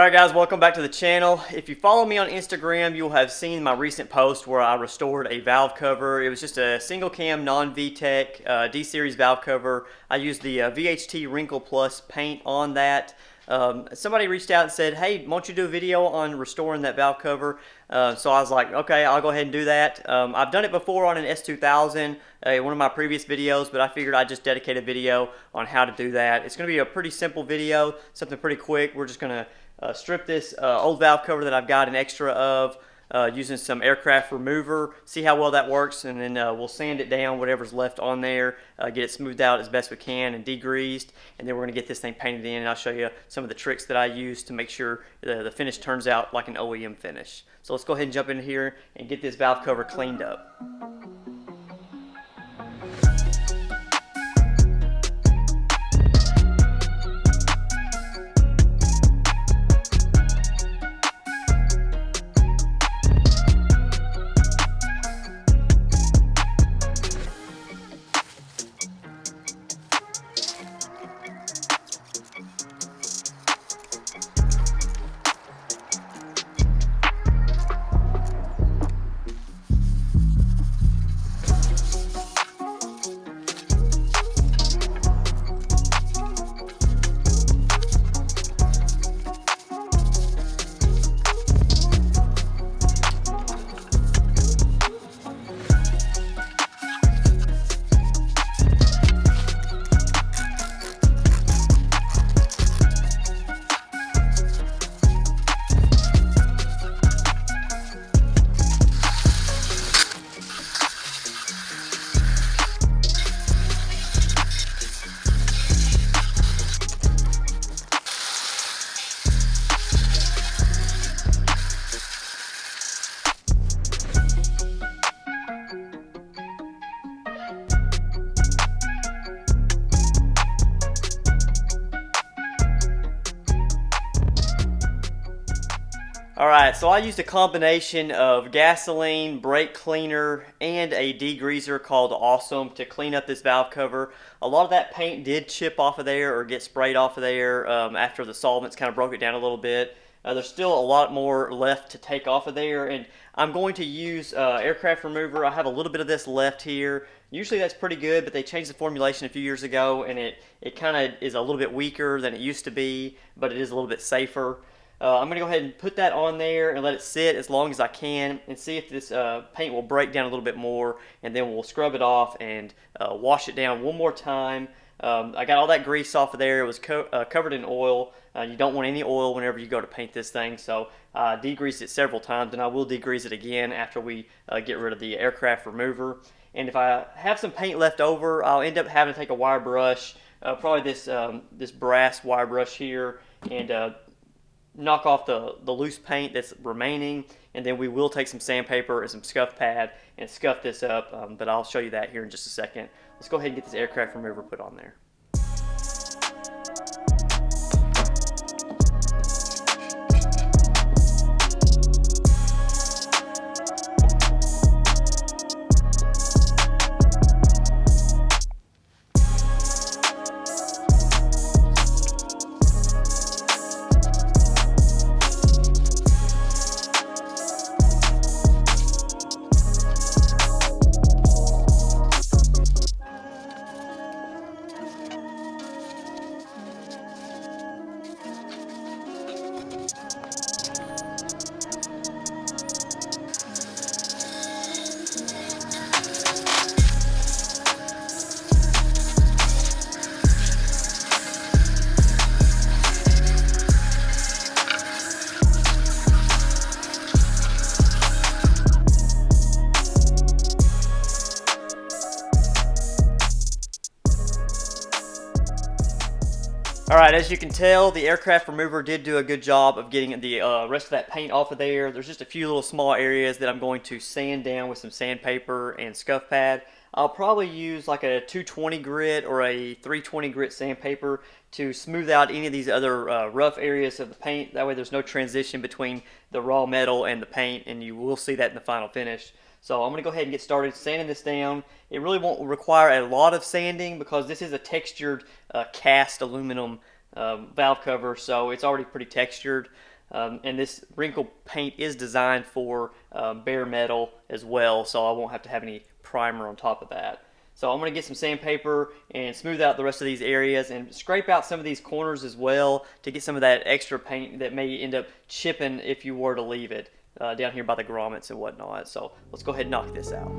Alright guys, welcome back to the channel. If you follow me on Instagram, you'll have seen my recent post where I restored a valve cover. It was just a single cam non-VTEC D-series valve cover. I used the VHT Wrinkle Plus paint on that. Somebody reached out and said, hey, why don't you do a video on restoring that valve cover? So I was like, okay, I'll go ahead and do that. I've done it before on an S2000, one of my previous videos, but I figured I'd just dedicate a video on how to do that. It's going to be a pretty simple video, something pretty quick. We're just going to strip this old valve cover that I've got an extra of using some aircraft remover, see how well that works, and then we'll sand it down, whatever's left on there, get it smoothed out as best we can and degreased, and then we're going to get this thing painted in, and I'll show you some of the tricks that I use to make sure the finish turns out like an OEM finish. So let's go ahead and jump in here and get this valve cover cleaned up. Alright, so I used a combination of gasoline, brake cleaner, and a degreaser called Awesome to clean up this valve cover. A lot of that paint did chip off of there or get sprayed off of there after the solvents kind of broke it down a little bit. There's still a lot more left to take off of there, and I'm going to use aircraft remover. I have a little bit of this left here. Usually that's pretty good, but they changed the formulation a few years ago, and it kind of is a little bit weaker than it used to be, but it is a little bit safer. I'm going to go ahead and put that on there and let it sit as long as I can and see if this paint will break down a little bit more, and then we'll scrub it off and wash it down one more time. I got all that grease off of there. It was covered in oil. You don't want any oil whenever you go to paint this thing, so I degreased it several times, and I will degrease it again after we get rid of the aircraft remover. And if I have some paint left over, I'll end up having to take a wire brush, probably this brass wire brush here, and knock off the loose paint that's remaining, and then we will take some sandpaper and some scuff pad and scuff this up, but I'll show you that here in just a second. Let's go ahead and get this aircraft remover put on there. Alright, as you can tell, the aircraft remover did do a good job of getting the rest of that paint off of there. There's just a few little small areas that I'm going to sand down with some sandpaper and scuff pad. I'll probably use like a 220 grit or a 320 grit sandpaper to smooth out any of these other rough areas of the paint. That way there's no transition between the raw metal and the paint, and you will see that in the final finish. So I'm going to go ahead and get started sanding this down. It really won't require a lot of sanding because this is a textured cast aluminum valve cover, so it's already pretty textured. And this wrinkle paint is designed for bare metal as well, so I won't have to have any primer on top of that. So I'm going to get some sandpaper and smooth out the rest of these areas and scrape out some of these corners as well to get some of that extra paint that may end up chipping if you were to leave it down here by the grommets and whatnot. So let's go ahead and knock this out.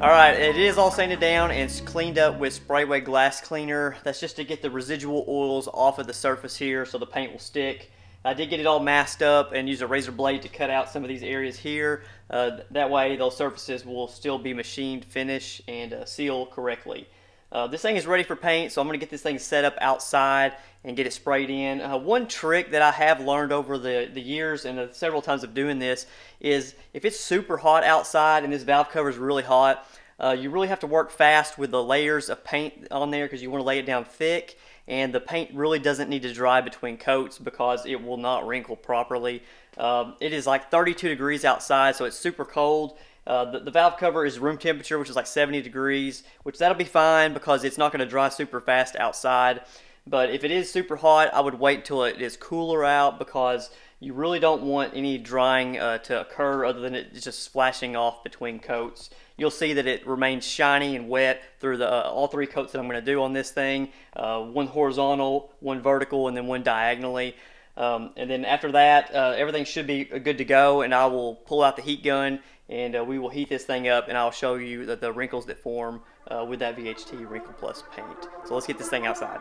Alright, it is all sanded down and it's cleaned up with Sprayway glass cleaner. That's just to get the residual oils off of the surface here so the paint will stick. I did get it all masked up and use a razor blade to cut out some of these areas here. That way those surfaces will still be machined, finish, and seal correctly. This thing is ready for paint, so I'm going to get this thing set up outside and get it sprayed in. One trick that I have learned over the years and several times of doing this is if it's super hot outside and this valve cover is really hot, you really have to work fast with the layers of paint on there because you want to lay it down thick, and the paint really doesn't need to dry between coats because it will not wrinkle properly. It is like 32 degrees outside, so it's super cold. The valve cover is room temperature, which is like 70 degrees, which that'll be fine because it's not going to dry super fast outside. But if it is super hot, I would wait till it is cooler out because you really don't want any drying to occur other than it just splashing off between coats. You'll see that it remains shiny and wet through all three coats that I'm going to do on this thing. One horizontal, one vertical, and then one diagonally. And then after that, everything should be good to go, and I will pull out the heat gun and we will heat this thing up, and I'll show you the wrinkles that form with that VHT Wrinkle Plus paint. So let's get this thing outside.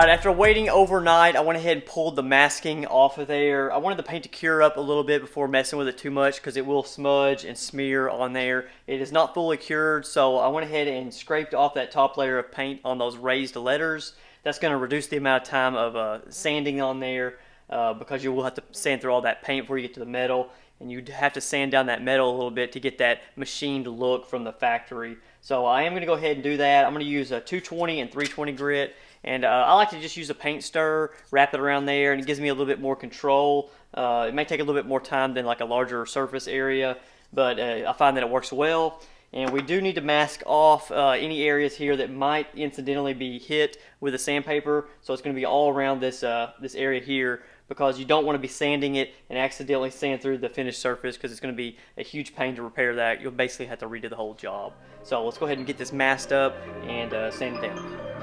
Alright, after waiting overnight, I went ahead and pulled the masking off of there. I wanted the paint to cure up a little bit before messing with it too much because it will smudge and smear on there. It is not fully cured, so I went ahead and scraped off that top layer of paint on those raised letters. That's going to reduce the amount of time of sanding on there because you will have to sand through all that paint before you get to the metal. And you'd have to sand down that metal a little bit to get that machined look from the factory. So I am going to go ahead and do that. I'm going to use a 220 and 320 grit. And I like to just use a paint stir, wrap it around there, and it gives me a little bit more control. It may take a little bit more time than like a larger surface area, but I find that it works well. And we do need to mask off any areas here that might incidentally be hit with the sandpaper. So it's going to be all around this area here, because you don't want to be sanding it and accidentally sand through the finished surface, because it's going to be a huge pain to repair that. You'll basically have to redo the whole job. So let's go ahead and get this masked up and sand it down.